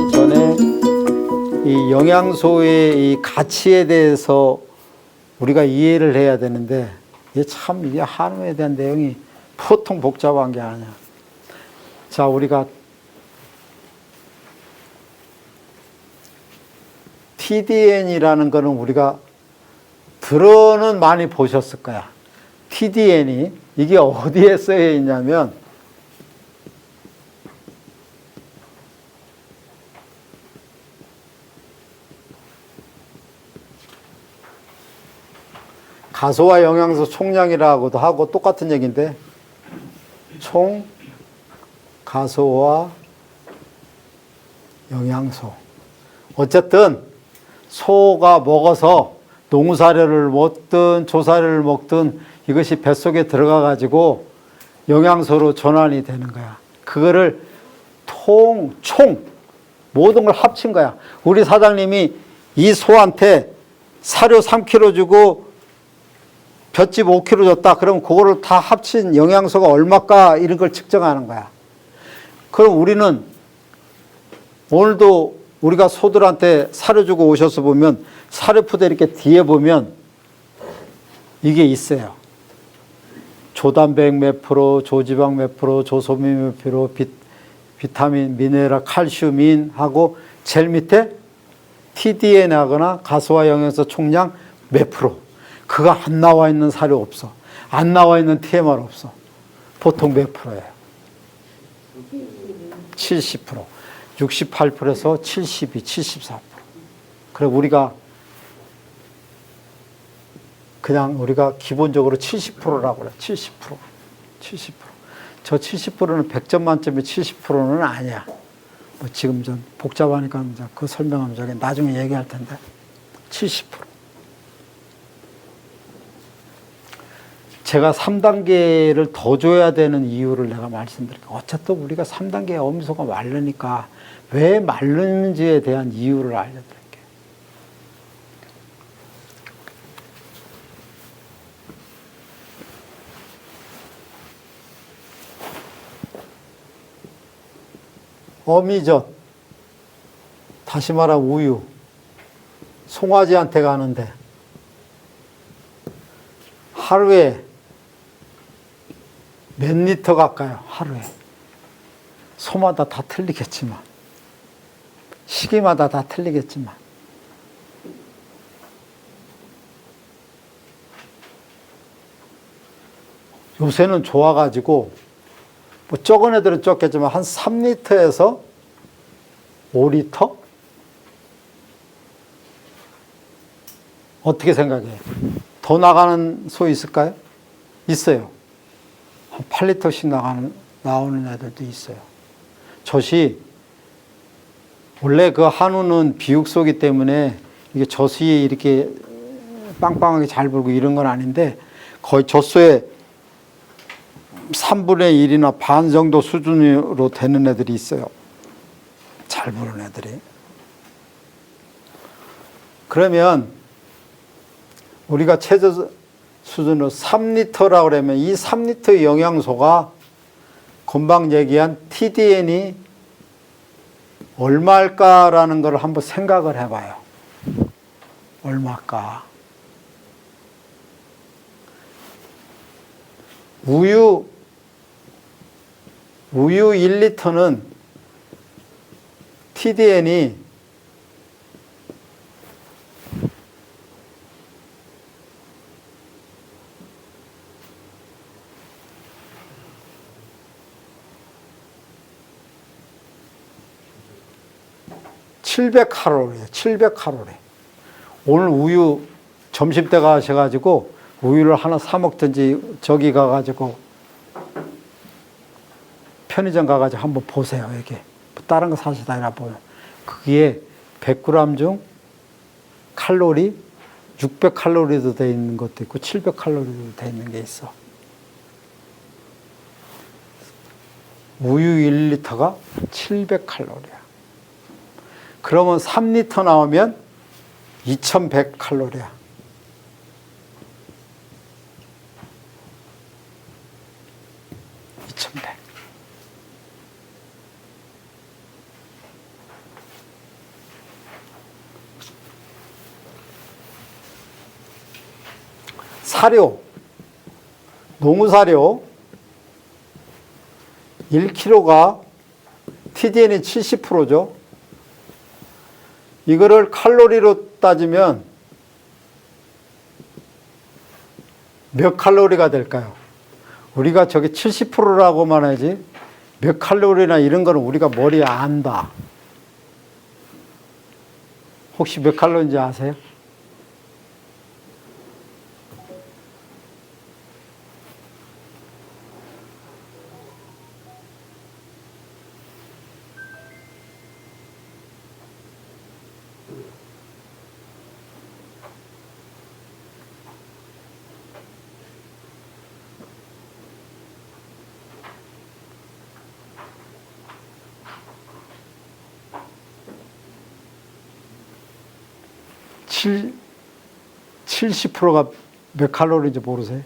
이전에 이 영양소의 이 가치에 대해서 우리가 이해를 해야 되는데 이게 참 이게 한우에 대한 내용이 보통 복잡한 게 아니야. 자, 우리가 TDN이라는 거는 우리가 들어는 많이 보셨을 거야. TDN이 이게 어디에 쓰여 있냐면 가소화 영양소 총량이라고도 하고 똑같은 얘기인데 총 가소화 영양소. 어쨌든 소가 먹어서 농사료를 먹든 조사료를 먹든 이것이 뱃속에 들어가 가지고 영양소로 전환이 되는 거야. 그거를 총 모든 걸 합친 거야. 우리 사장님이 이 소한테 사료 3kg 주고 볏짚 5kg 줬다. 그럼 그거를 다 합친 영양소가 얼마까 이런 걸 측정하는 거야. 그럼 우리는 오늘도 우리가 소들한테 사료 주고 오셔서 보면 사료푸드 이렇게 뒤에 보면 이게 있어요. 조단백 몇 프로, 조지방 몇 프로, 조소민 몇 프로, 비타민, 미네랄, 칼슘인 하고 제일 밑에 TDN 하거나 가소화 영양소 총량 몇 프로. 그거 안 나와 있는 사료 없어. 안 나와 있는 TMR 없어. 보통 몇 프로예요? 70%. 68%에서 72, 74%. 그래 우리가 그냥 우리가 기본적으로 70%라고 그래. 70%. 70%. 저 70%는 100점 만점에 70%는 아니야. 뭐 지금 좀 복잡하니까 그 설명하면 저기 나중에 얘기할 텐데. 70%. 제가 3단계를 더 줘야 되는 이유를 내가 말씀드릴게요. 어쨌든 우리가 3단계 엄소가 마르니까 왜 마르는지에 대한 이유를 알려드릴게요. 어미젓, 다시 말하면 우유, 송아지한테 가는데 하루에 몇 리터 갈까요? 하루에. 소마다 다 틀리겠지만 시기마다 다 틀리겠지만 요새는 좋아가지고 뭐 적은 애들은 적겠지만 한 3리터에서 5리터? 어떻게 생각해요? 더 나가는 소 있을까요? 있어요. 한 8리터씩 나오는 애들도 있어요. 젖이 원래 그 한우는 비육소이기 때문에 이게 젖이 이렇게 빵빵하게 잘 불고 이런 건 아닌데 거의 젖소의 3분의 1이나 반 정도 수준으로 되는 애들이 있어요. 잘 부르는 애들이. 그러면 우리가 최저 수준으로 3리터라고 그러면 이 3리터의 영양소가 금방 얘기한 TDN이 얼마일까라는 걸 한번 생각을 해봐요. 얼마일까? 우유 1리터는 TDN이 700칼로리예요. 700칼로리. 오늘 우유 점심때 가셔가지고 우유를 하나 사 먹든지 저기 가가지고 편의점 가가지고 한번 보세요. 이게 다른 거 사시다 이라 보면 그게 100g 중 칼로리 600칼로리도 돼 있는 것도 있고 700칼로리도 돼 있는 게 있어. 우유 1리터가 700칼로리야. 그러면 3리터 나오면 2100칼로리야. 2100. 사료, 농사료 1kg가 TDN이 70%죠. 이거를 칼로리로 따지면 몇 칼로리가 될까요? 우리가 저게 70%라고만 하지 몇 칼로리나 이런 거는 우리가 머리에 안다. 혹시 몇 칼로리인지 아세요? 칠 70%가 몇 칼로리인지 모르세요?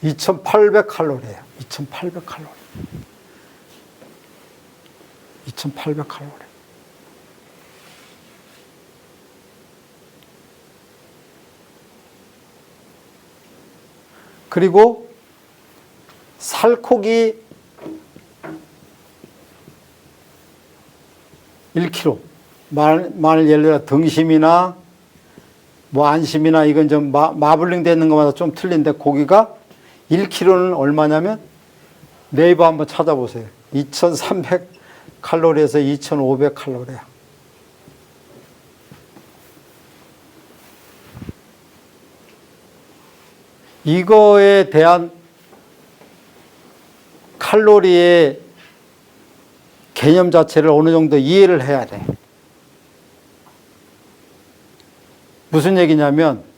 (2800칼로리예요) 2800칼로리. 2800칼로리. 그리고 살코기 1kg. 만일 예를 들어 등심이나 뭐 안심이나 이건 좀 마블링 되는 것마다 좀 틀린데 고기가 1kg는 얼마냐면 네이버 한번 찾아보세요. 2300칼로리에서 2500칼로리야. 이거에 대한 칼로리의 개념 자체를 어느 정도 이해를 해야 돼. 무슨 얘기냐면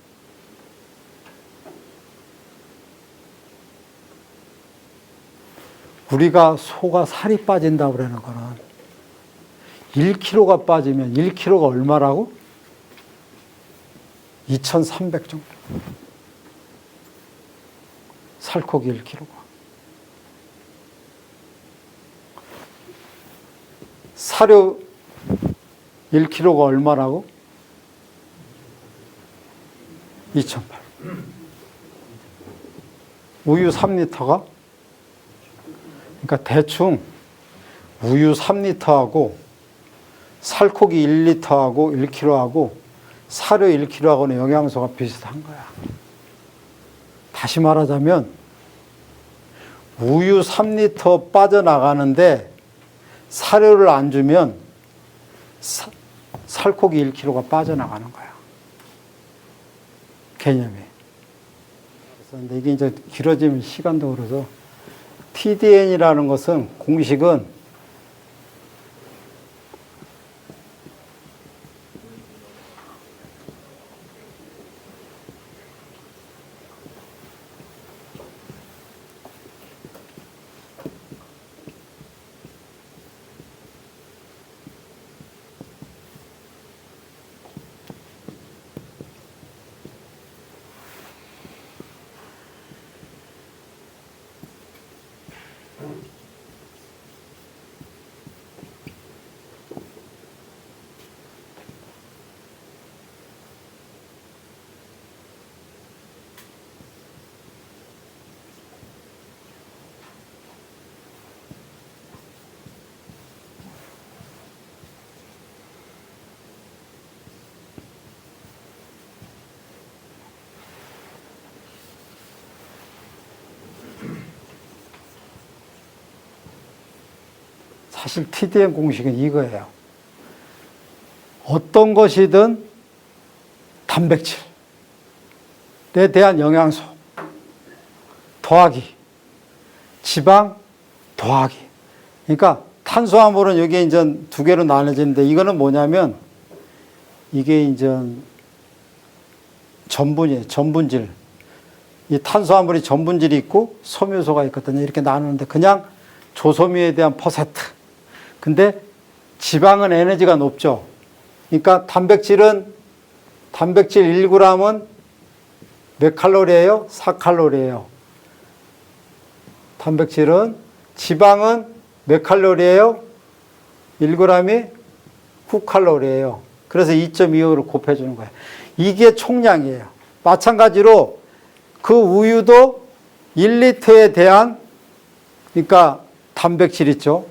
우리가 소가 살이 빠진다고 그러는 거는 1kg가 빠지면 1kg가 얼마라고? 2300 정도. 살코기 1kg가. 사료 1kg가 얼마라고? 2800. 우유 3리터가? 그러니까 대충 우유 3리터하고 살코기 1리터하고 1kg하고 사료 1kg하고는 영양소가 비슷한 거야. 다시 말하자면 우유 3리터 빠져나가는데 사료를 안 주면 살코기 1kg가 빠져나가는 거야. 개념이. 그런데 이게 이제 길어지면 시간도 그래서 TDN이라는 것은 공식은 사실 TDN 공식은 이거예요. 어떤 것이든 단백질에 대한 영양소 더하기 지방 더하기. 그러니까 탄수화물은 여기 이제 두 개로 나눠지는데 이거는 뭐냐면 이게 이제 전분이에요. 전분질. 이 탄수화물이 전분질이 있고 섬유소가 있거든요. 이렇게 나누는데 그냥 조소미에 대한 퍼센트. 근데 지방은 에너지가 높죠. 그러니까 단백질 1g은 몇 칼로리예요? 4칼로리예요. 지방은 몇 칼로리예요? 1g이 9칼로리예요. 그래서 2.25를 곱해주는 거예요. 이게 총량이에요. 마찬가지로 그 우유도 1리터에 대한, 그러니까 단백질 있죠.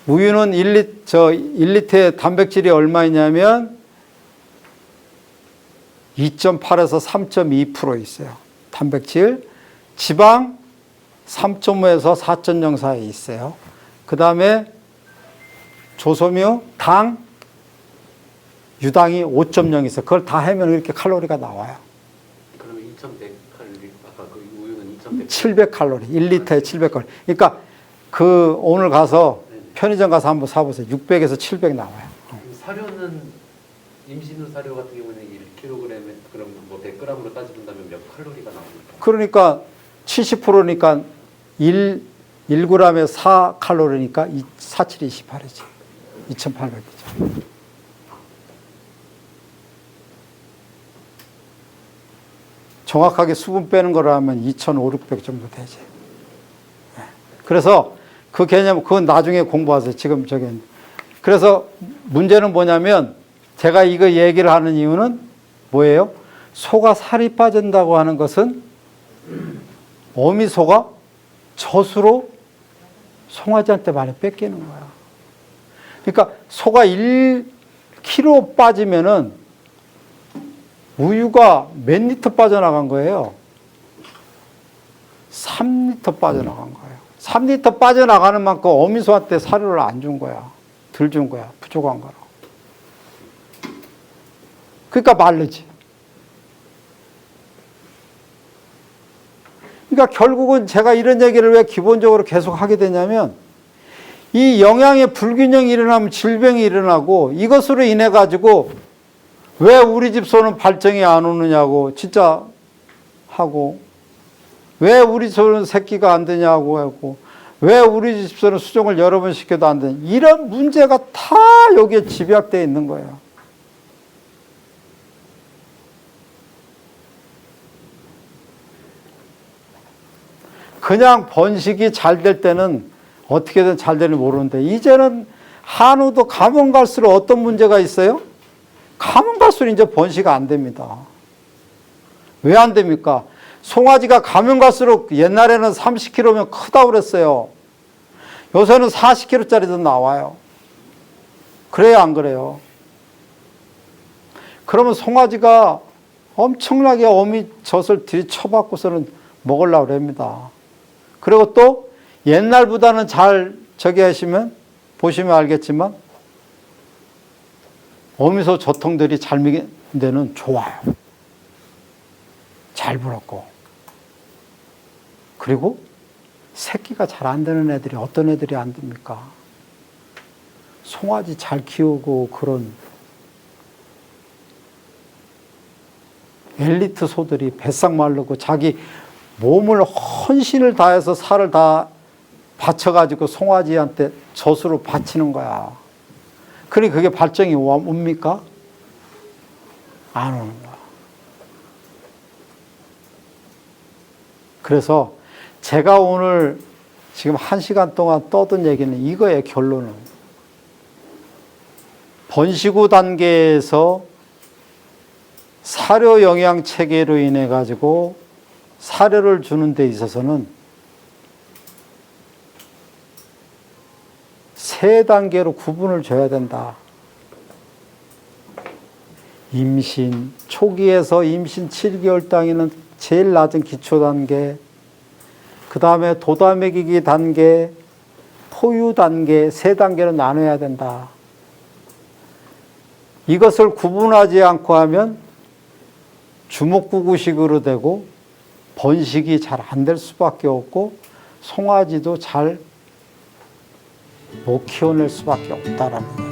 우유는 1리터의 단백질이 얼마이냐면 2.8에서 3.2% 있어요. 단백질. 지방 3.5에서 4.0 사이에 있어요. 그 다음에 조소미, 당, 유당이 5.0 있어요. 그걸 다 하면 이렇게 칼로리가 나와요. 그러면 2,100칼로리, 아까 그 우유는 2,100칼로리. 700칼로리, 1리터에 700칼로리. 그러니까 오늘 가서 편의점 가서 한번 사보세요. 600에서 700 나와요. 사료는 임신후 사료 같은 경우는 1kg에 그럼 뭐 100g으로 따지면 몇 칼로리가 나옵니까? 그러니까 70%니까 1g에 4칼로리니까 4728이지. 2800이죠. 정확하게 수분 빼는 거로 하면 2500, 600 정도 되지. 그래서 그 개념, 그건 나중에 공부하세요. 지금 그래서 문제는 뭐냐면 제가 이거 얘기를 하는 이유는 뭐예요? 소가 살이 빠진다고 하는 것은 어미소가 젖으로 송아지한테 많이 뺏기는 거야. 그러니까 소가 1kg 빠지면은 우유가 몇 리터 빠져나간 거예요? 3리터 빠져나간 거예요. 3리터 빠져나가는 만큼 어미소한테 사료를 안 준 거야. 덜 준 거야. 부족한 거로. 그러니까 마르지. 그러니까 결국은 제가 이런 얘기를 왜 기본적으로 계속 하게 되냐면 이 영양의 불균형이 일어나면 질병이 일어나고 이것으로 인해 가지고 왜 우리 집 소는 발정이 안 오느냐고 진짜 하고 왜 우리 소는 새끼가 안 되냐고 하고 왜 우리 집 소는 수정을 여러 번 시켜도 안 되냐 이런 문제가 다 여기에 집약되어 있는 거예요. 그냥 번식이 잘 될 때는 어떻게든 잘 되는지 모르는데 이제는 한우도 가면 갈수록 어떤 문제가 있어요? 가면 갈수록 이제 번식이 안 됩니다. 왜 안 됩니까? 송아지가 가면 갈수록 옛날에는 30kg면 크다고 그랬어요. 요새는 40kg짜리도 나와요. 그래요, 안 그래요? 그러면 송아지가 엄청나게 어미 젖을 들이쳐받고서는 먹으려고 합니다. 그리고 또 옛날보다는 잘 보시면 알겠지만 어미소 젖통들이 잘 먹는 데는 좋아요. 잘 불었고. 그리고 새끼가 잘 안 되는 애들이 어떤 애들이 안 됩니까? 송아지 잘 키우고 그런 엘리트 소들이 배싹 마르고 자기 몸을 헌신을 다해서 살을 다 바쳐가지고 송아지한테 젖으로 바치는 거야. 그러니 그게 발정이 옵니까? 안 오는 거야. 그래서 제가 오늘 지금 1시간 동안 떠든 얘기는 이거예요, 결론은. 번식후 단계에서 사료 영양 체계로 인해 가지고 사료를 주는 데 있어서는 3단계로 구분을 줘야 된다. 임신, 초기에서 임신 7개월 당에는 제일 낮은 기초 단계, 그 다음에 도다먹이기 단계, 포유 단계, 3단계로 나눠야 된다. 이것을 구분하지 않고 하면 주먹구구식으로 되고 번식이 잘 안 될 수밖에 없고 송아지도 잘 못 키워낼 수밖에 없다라는